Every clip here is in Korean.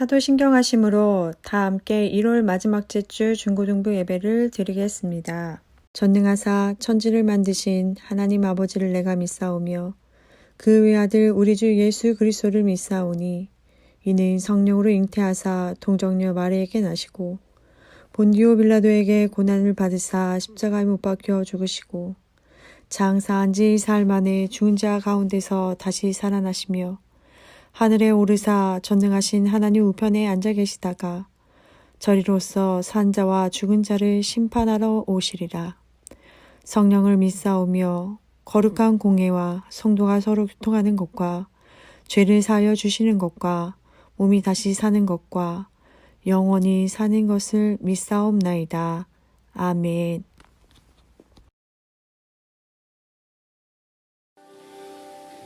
사도신경하심으로 다 함께 1월 마지막 주 중고등부 예배를 드리겠습니다. 전능하사 천지를 만드신 하나님 아버지를 내가 믿사오며 그 외아들 우리 주 예수 그리스도를 믿사오니 이는 성령으로 잉태하사 동정녀 마리에게 나시고 본디오 빌라도에게 고난을 받으사 십자가에 못 박혀 죽으시고 장사한 지 사흘 만에 죽은 자 가운데서 다시 살아나시며 하늘에 오르사 전능하신 하나님 우편에 앉아 계시다가 저리로서 산 자와 죽은 자를 심판하러 오시리라. 성령을 믿사오며 거룩한 공예와 성도가 서로 교통하는 것과 죄를 사하여 주시는 것과 몸이 다시 사는 것과 영원히 사는 것을 믿사옵나이다. 아멘.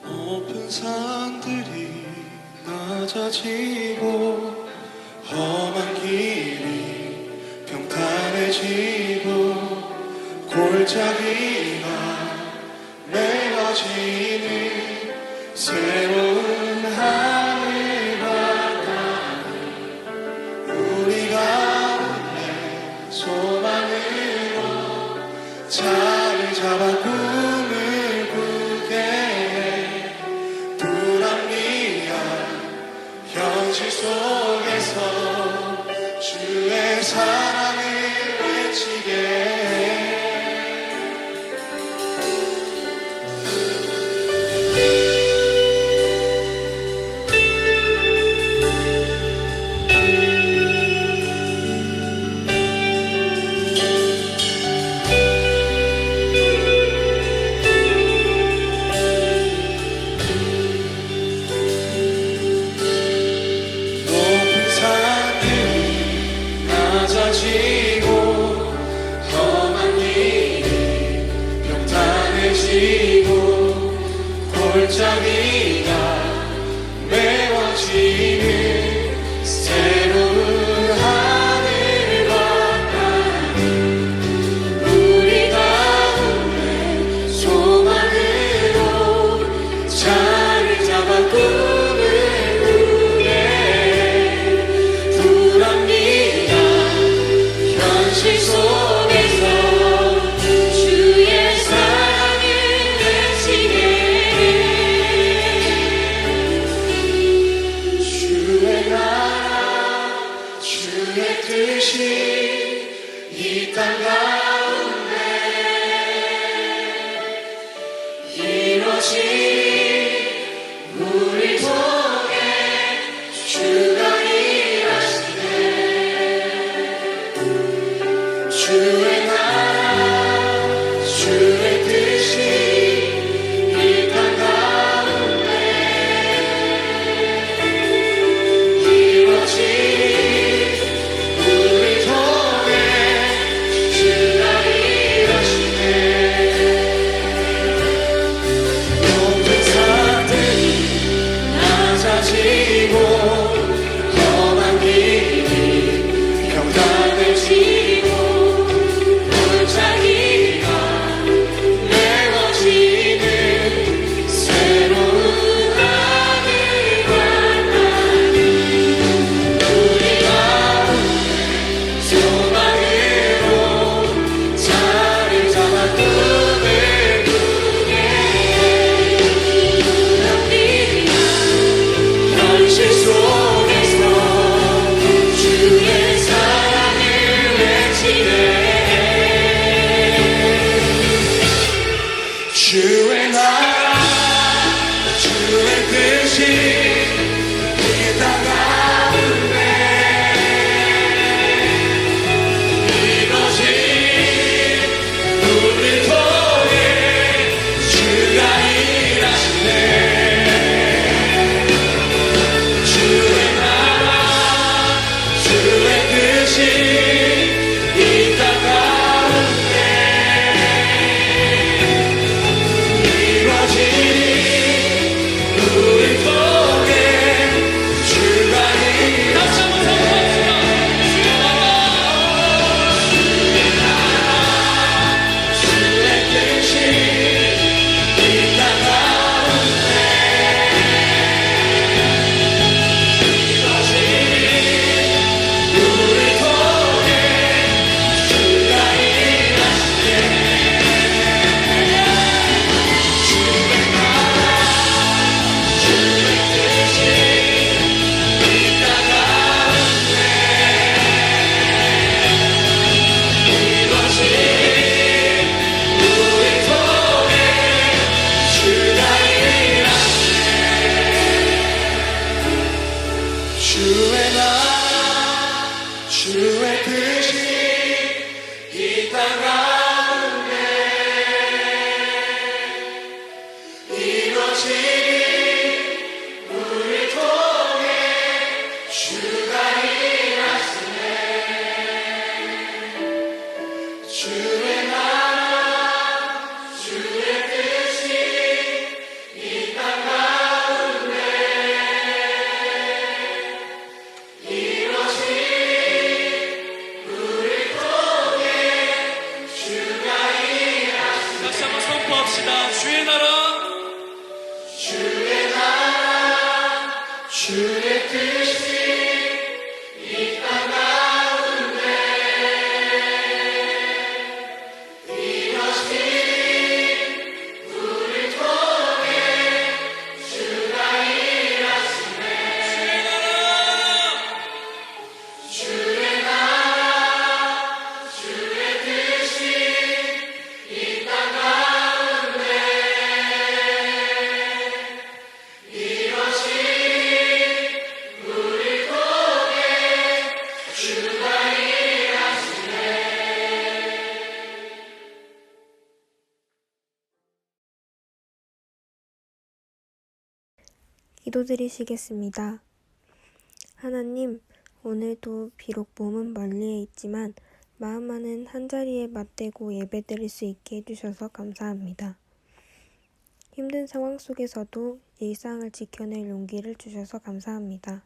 높은 산들이 낮아지고 험한 길이 평탄해지고 골짜기가 메워지는 새로운 하늘과 땅 우리 가운데 소망으로 자리 잡아 꿈을 꾸게 불합리한 현실 속에서 주의 사랑을 외치게 낮아지고 험한 길이 평탄해지고 골짜기가 메워지는 새로운 하늘과 땅 우리 가운데 소망으로 자리 잡아 꿈을 꾸게 불합리한 현실 속에서 주의 사랑을 외치게 주의 나라 주의 뜻이 이 땅 가운데 이루어지니 우리 통해 주가 일하시네 주의 나라 주의 뜻이 이 땅 가운데 이루어지니 우리 통해 주가 일하시네 높은 산들이 낮아지고 험한 길이 평탄해지고 골짜기가 주의 나라 주의 뜻이 이 땅 가운데 이루어지니 우리 통해 주가 일하시네. 다시 한번 선포합시다. 주의 나라 주의 나라 주의 뜻이 이 땅 가운데 이루어지니 우리 통해 주가 일하시네. 주의 나라 주의 뜻이 이 땅 가운데 이루어지니 우리 통해 주가 일하시네. 기도드리시겠습니다. 하나님, 오늘도 비록 몸은 멀리에 있지만 마음만은 한자리에 맞대고 예배드릴 수 있게 해주셔서 감사합니다. 힘든 상황 속에서도 일상을 지켜낼 용기를 주셔서 감사합니다.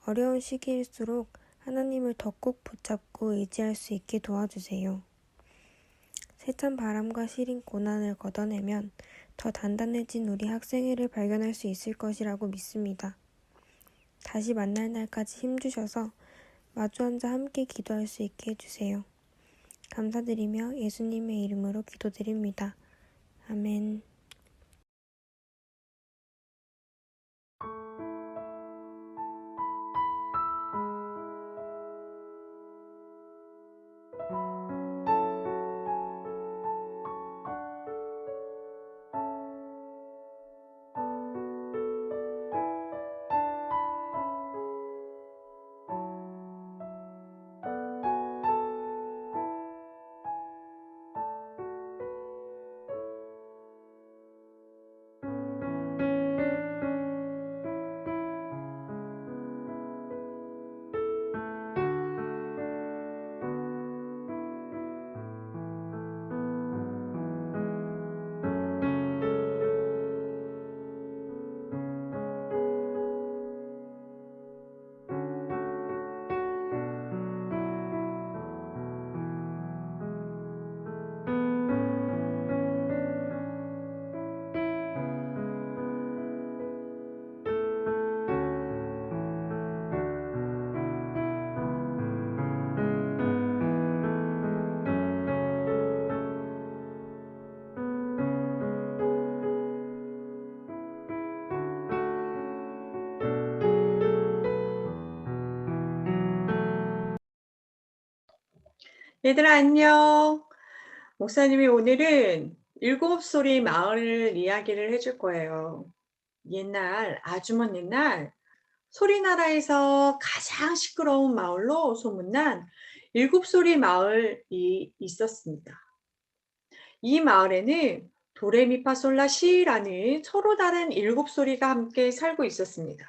어려운 시기일수록 하나님을 더 꼭 붙잡고 의지할 수 있게 도와주세요. 세찬 바람과 시린 고난을 걷어내면 더 단단해진 우리 학생회를 발견할 수 있을 것이라고 믿습니다. 다시 만날 날까지 힘주셔서 마주 앉아 함께 기도할 수 있게 해주세요. 감사드리며 예수님의 이름으로 기도드립니다. 아멘. 얘들아, 안녕. 목사님이 오늘은 일곱 소리 마을 이야기를 해줄 거예요. 옛날, 아주 먼 옛날, 소리나라에서 가장 시끄러운 마을로 소문난 일곱 소리 마을이 있었습니다. 이 마을에는 도레미파솔라시라는 서로 다른 일곱 소리가 함께 살고 있었습니다.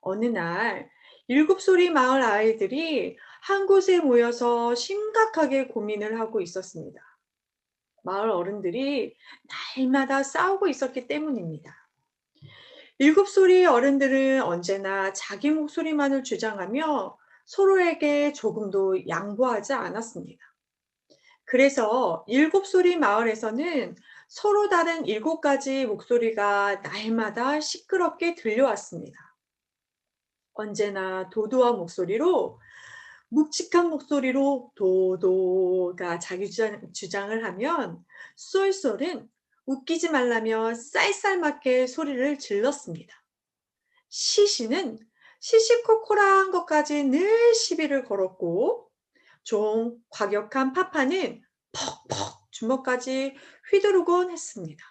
어느 날 일곱 소리 마을 아이들이 한 곳에 모여서 심각하게 고민을 하고 있었습니다. 마을 어른들이 날마다 싸우고 있었기 때문입니다. 일곱 소리 어른들은 언제나 자기 목소리만을 주장하며 서로에게 조금도 양보하지 않았습니다. 그래서 일곱 소리 마을에서는 서로 다른 일곱 가지 목소리가 날마다 시끄럽게 들려왔습니다. 언제나 도도한 목소리로, 묵직한 목소리로 도도가 자기 주장을 하면 쏠쏠은 웃기지 말라며 쌀쌀맞게 소리를 질렀습니다. 시시는 시시콜콜한 것까지 늘 시비를 걸었고, 좀 과격한 파파는 퍽퍽 주먹까지 휘두르곤 했습니다.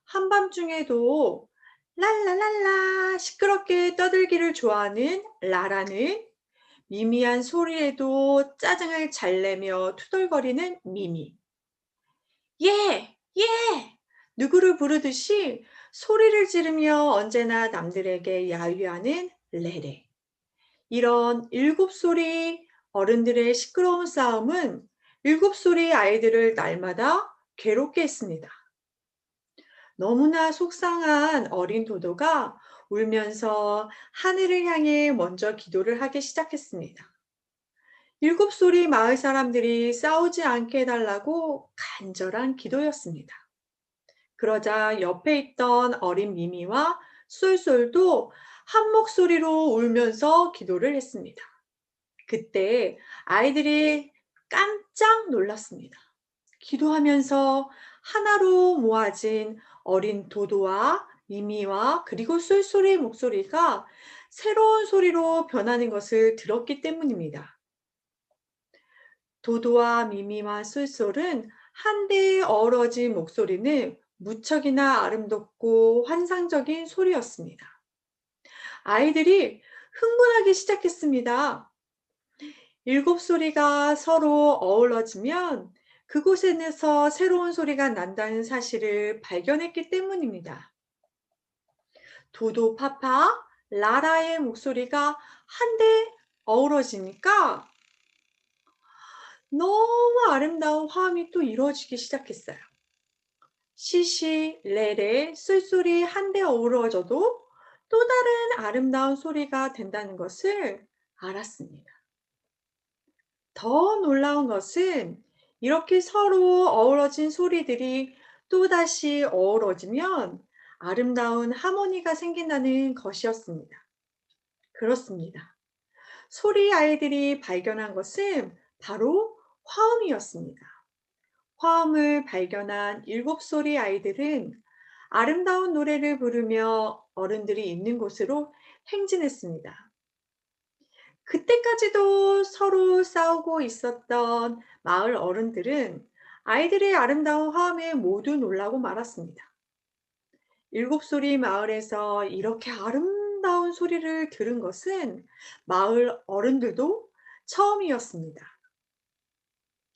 한밤중에도 랄라랄라 시끄럽게 떠들기를 좋아하는 라라는 미미한 소리에도 짜증을 잘 내며 투덜거리는 미미. 예! 예! 누구를 부르듯이 소리를 지르며 언제나 남들에게 야유하는 레레. 이런 일곱 소리 어른들의 시끄러운 싸움은 7소리 아이들을 날마다 괴롭게 했습니다. 너무나 속상한 어린 도도가 울면서 하늘을 향해 먼저 기도를 하기 시작했습니다. 7소리 마을 사람들이 싸우지 않게 해달라고 간절한 기도였습니다. 그러자 옆에 있던 어린 미미와 쏠쏠도 한 목소리로 울면서 기도를 했습니다. 그때 아이들이 깜짝 놀랐습니다. 기도하면서 하나로 모아진 어린 도도와 미미와 그리고 쏠쏠의 목소리가 새로운 소리로 변하는 것을 들었기 때문입니다. 도도와 미미와 쏠쏠은 한데에 어우러진 목소리는 무척이나 아름답고 환상적인 소리였습니다. 아이들이 흥분하기 시작했습니다. 7소리가 서로 어우러지면 그곳에서 새로운 소리가 난다는 사실을 발견했기 때문입니다. 도도, 파파, 라라의 목소리가 한데 어우러지니까 너무 아름다운 화음이 또 이루어지기 시작했어요. 시시, 레레, 쏠쏠이 한데 어우러져도 또 다른 아름다운 소리가 된다는 것을 알았습니다. 더 놀라운 것은 이렇게 서로 어우러진 소리들이 또다시 어우러지면 아름다운 하모니가 생긴다는 것이었습니다. 그렇습니다. 소리 아이들이 발견한 것은 바로 화음이었습니다. 화음을 발견한 7소리 아이들은 아름다운 노래를 부르며 어른들이 있는 곳으로 행진했습니다. 그때까지도 서로 싸우고 있었던 마을 어른들은 아이들의 아름다운 화음에 모두 놀라고 말았습니다. 7소리 마을에서 이렇게 아름다운 소리를 들은 것은 마을 어른들도 처음이었습니다.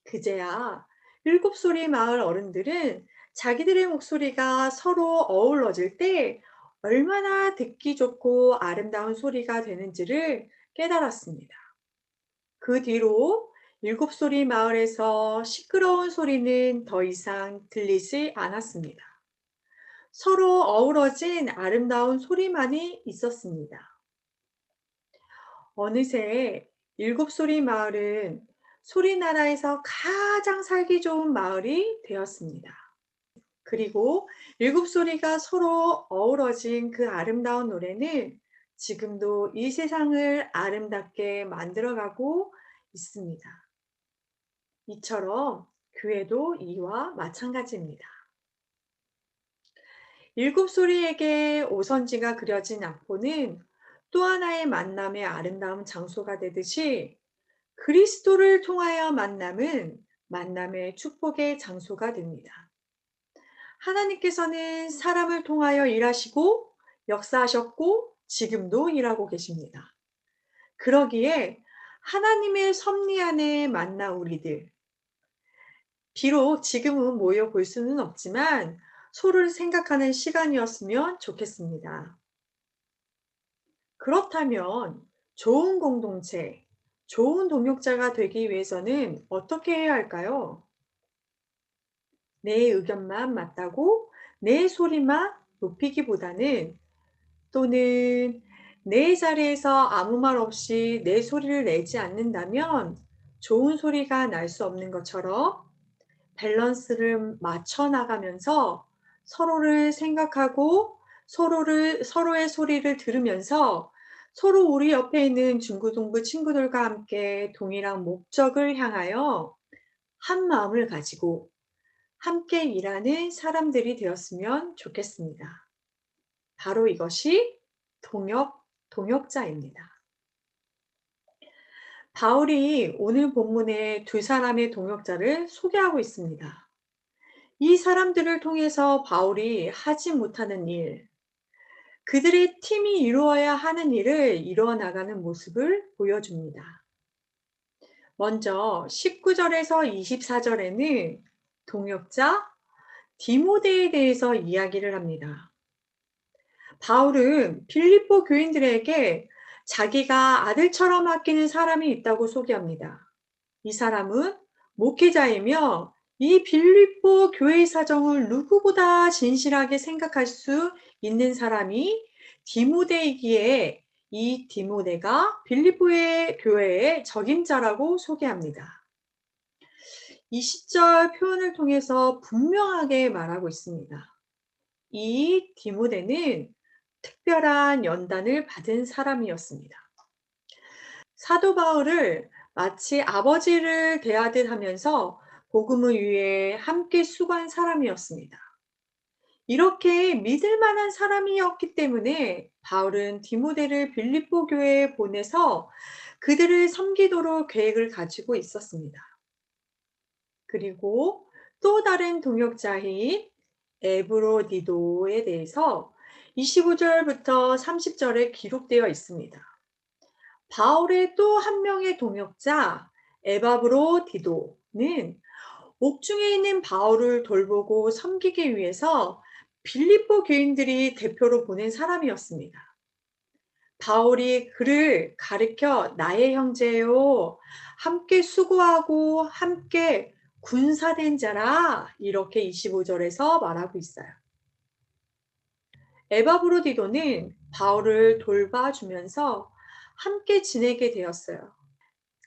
그제야 7소리 마을 어른들은 자기들의 목소리가 서로 어우러질 때 얼마나 듣기 좋고 아름다운 소리가 되는지를 깨달았습니다. 그 뒤로 7소리 마을에서 시끄러운 소리는 더 이상 들리지 않았습니다. 서로 어우러진 아름다운 소리만이 있었습니다. 어느새 7소리 마을은 소리나라에서 가장 살기 좋은 마을이 되었습니다. 그리고 7소리가 서로 어우러진 그 아름다운 노래는 지금도 이 세상을 아름답게 만들어가고 있습니다. 이처럼 교회도 이와 마찬가지입니다. 7소리에게 오선지가 그려진 악보는 또 하나의 만남의 아름다운 장소가 되듯이 그리스도를 통하여 만남은 만남의 축복의 장소가 됩니다. 하나님께서는 사람을 통하여 일하시고 역사하셨고 지금도 일하고 계십니다. 그러기에 하나님의 섭리 안에 만나 우리들, 비록 지금은 모여 볼 수는 없지만 서로를 생각하는 시간이었으면 좋겠습니다. 그렇다면 좋은 공동체, 좋은 동역자가 되기 위해서는 어떻게 해야 할까요? 내 의견만 맞다고 내 소리만 높이기보다는 또는 내 자리에서 아무 말 없이 내 소리를 내지 않는다면 좋은 소리가 날 수 없는 것처럼 밸런스를 맞춰 나가면서 서로를 생각하고 서로의 소리를 들으면서 서로 우리 옆에 있는 중고등부 친구들과 함께 동일한 목적을 향하여 한 마음을 가지고 함께 일하는 사람들이 되었으면 좋겠습니다. 바로 이것이 동역자입니다. 바울이 오늘 본문에 두 사람의 동역자를 소개하고 있습니다. 이 사람들을 통해서 바울이 하지 못하는 일, 그들의 팀이 이루어야 하는 일을 이루어 나가는 모습을 보여줍니다. 먼저 19절에서 24절에는 동역자 디모데에 대해서 이야기를 합니다. 바울은 빌립보 교인들에게 자기가 아들처럼 아끼는 사람이 있다고 소개합니다. 이 사람은 목회자이며 이 빌립보 교회의 사정을 누구보다 진실하게 생각할 수 있는 사람이 디모데이기에 이 디모데가 빌립보의 교회의 적임자라고 소개합니다. 이 시절 표현을 통해서 분명하게 말하고 있습니다. 이 디모데는 특별한 연단을 받은 사람이었습니다. 사도 바울을 마치 아버지를 대하듯 하면서 복음을 위해 함께 수고한 사람이었습니다. 이렇게 믿을 만한 사람이었기 때문에 바울은 디모데를 빌립보 교회에 보내서 그들을 섬기도록 계획을 가지고 있었습니다. 그리고 또 다른 동역자인 에브로디도에 대해서 25절부터 30절에 기록되어 있습니다. 바울의 또 한 명의 동역자 에바브로디도는 옥중에 있는 바울을 돌보고 섬기기 위해서 빌립보 교인들이 대표로 보낸 사람이었습니다. 바울이 그를 가리켜 나의 형제요, 함께 수고하고 함께 군사된 자라, 이렇게 25절에서 말하고 있어요. 에바브로디도는 바울을 돌봐주면서 함께 지내게 되었어요.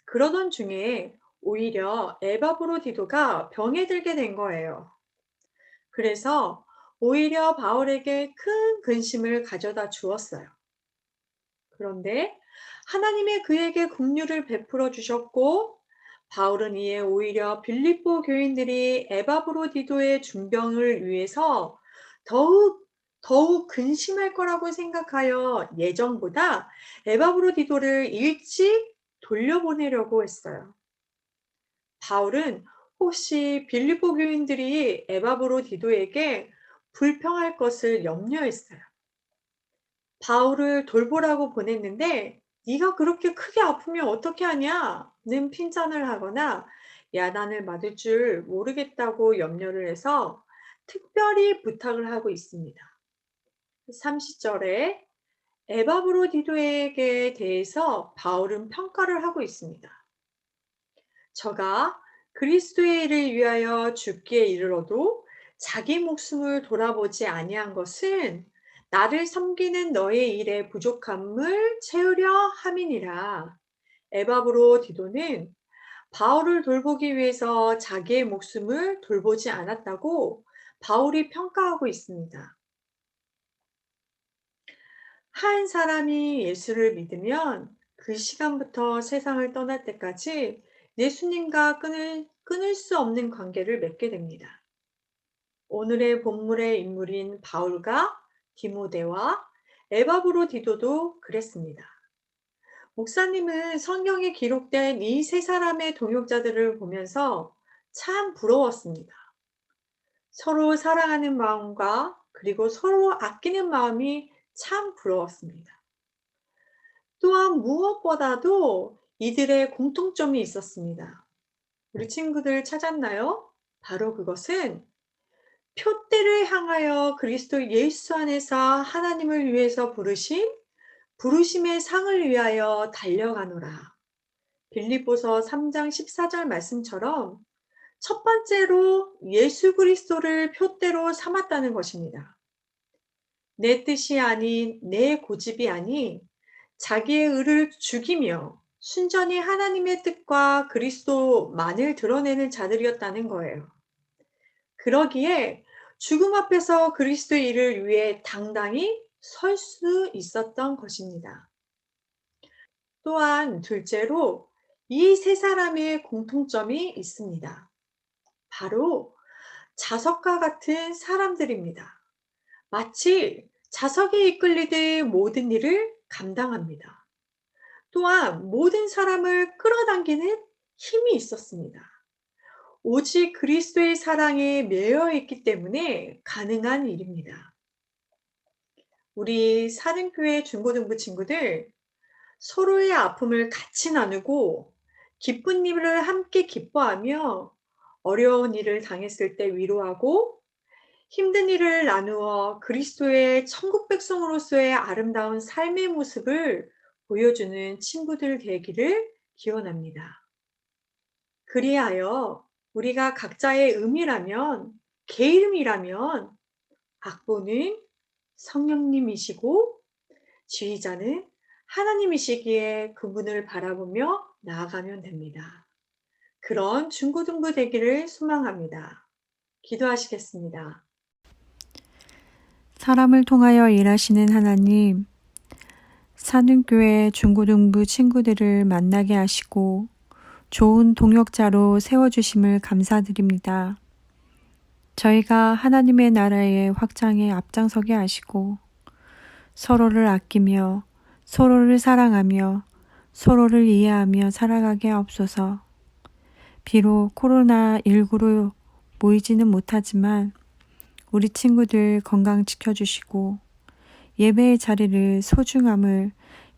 그러던 중에 오히려 에바브로디도가 병에 들게 된 거예요. 그래서 오히려 바울에게 큰 근심을 가져다 주었어요. 그런데 하나님의 그에게 긍휼을 베풀어 주셨고, 바울은 이에 오히려 빌립보 교인들이 에바브로디도의 중병을 위해서 더욱 근심할 거라고 생각하여 예정보다 에바브로디도를 일찍 돌려보내려고 했어요. 바울은 혹시 빌립보 교인들이 에바브로디도에게 불평할 것을 염려했어요. 바울을 돌보라고 보냈는데 네가 그렇게 크게 아프면 어떻게 하냐는 핀잔을 하거나 야단을 맞을 줄 모르겠다고 염려를 해서 특별히 부탁을 하고 있습니다. 30절에 에바브로디도에게 대해서 바울은 평가를 하고 있습니다. 저가 그리스도의 일을 위하여 죽기에 이르러도 자기 목숨을 돌아보지 아니한 것은 나를 섬기는 너의 일의 부족함을 채우려 함이니라. 에바브로디도는 바울을 돌보기 위해서 자기의 목숨을 돌보지 않았다고 바울이 평가하고 있습니다. 한 사람이 예수를 믿으면 그 시간부터 세상을 떠날 때까지 예수님과 끊을 수 없는 관계를 맺게 됩니다. 오늘의 본문의 인물인 바울과 디모데와 에바브로디도도 그랬습니다. 목사님은 성경에 기록된 이 세 사람의 동역자들을 보면서 참 부러웠습니다. 서로 사랑하는 마음과 그리고 서로 아끼는 마음이 참 부러웠습니다. 또한 무엇보다도 이들의 공통점이 있었습니다. 우리 친구들 찾았나요? 바로 그것은 표대를 향하여 그리스도 예수 안에서 하나님을 위해서 부르심의 상을 위하여 달려가노라. 빌립보서 3장 14절 말씀처럼 첫 번째로 예수 그리스도를 표대로 삼았다는 것입니다. 내 뜻이 아닌 내 고집이 아닌 자기의 의를 죽이며 순전히 하나님의 뜻과 그리스도만을 드러내는 자들이었다는 거예요. 그러기에 죽음 앞에서 그리스도의 일을 위해 당당히 설 수 있었던 것입니다. 또한 둘째로 이 세 사람의 공통점이 있습니다. 바로 자석과 같은 사람들입니다. 마치 자석에 이끌리듯 모든 일을 감당합니다. 또한 모든 사람을 끌어당기는 힘이 있었습니다. 오직 그리스도의 사랑에 매여 있기 때문에 가능한 일입니다. 우리 사는교회 중고등부 친구들, 서로의 아픔을 같이 나누고 기쁜 일을 함께 기뻐하며 어려운 일을 당했을 때 위로하고 힘든 일을 나누어 그리스도의 천국 백성으로서의 아름다운 삶의 모습을 보여주는 친구들 되기를 기원합니다. 그리하여 우리가 각자의 의미라면, 계름이라면 악보는 성령님이시고 지휘자는 하나님이시기에 그분을 바라보며 나아가면 됩니다. 그런 중고등부 되기를 소망합니다. 기도하시겠습니다. 사람을 통하여 일하시는 하나님, 사는교회 중고등부 친구들을 만나게 하시고 좋은 동역자로 세워주심을 감사드립니다. 저희가 하나님의 나라의 확장에 앞장서게 하시고 서로를 아끼며 서로를 사랑하며 서로를 이해하며 살아가게 하옵소서. 비록 코로나19로 모이지는 못하지만 우리 친구들 건강 지켜주시고 예배의 자리를 소중함을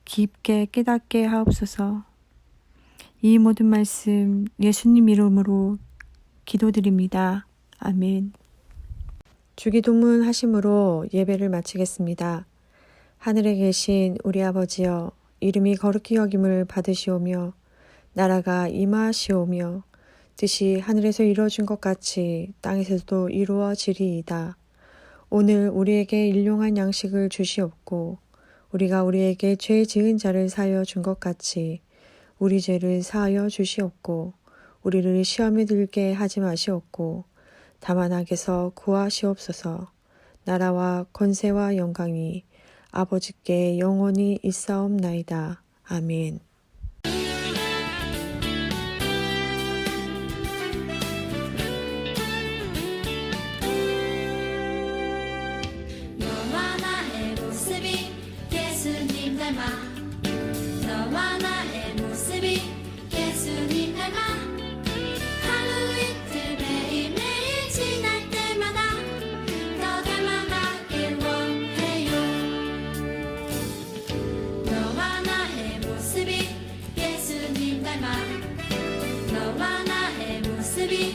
깊게 깨닫게 하옵소서. 이 모든 말씀 예수님 이름으로 기도드립니다. 아멘. 주기도문 하심으로 예배를 마치겠습니다. 하늘에 계신 우리 아버지여, 이름이 거룩히 여김을 받으시오며 나라가 임하시오며 뜻이 하늘에서 이루어진 것 같이 땅에서도 이루어지리이다. 오늘 우리에게 일용할 양식을 주시옵고 우리가 우리에게 죄 지은 자를 사하여 준 것 같이 우리 죄를 사하여 주시옵고 우리를 시험에 들게 하지 마시옵고 다만 악에서 구하시옵소서. 나라와 권세와 영광이 아버지께 영원히 있사옵나이다. 아멘. 너와 나의 모습이 예수님 닮아 너와 나의 모습이 예수님 닮아 하루 이틀 매일매일 지날 때마다 더 닮아가길 원해요. 너와 나의 모습이 예수님 닮아 너와 나의 모습이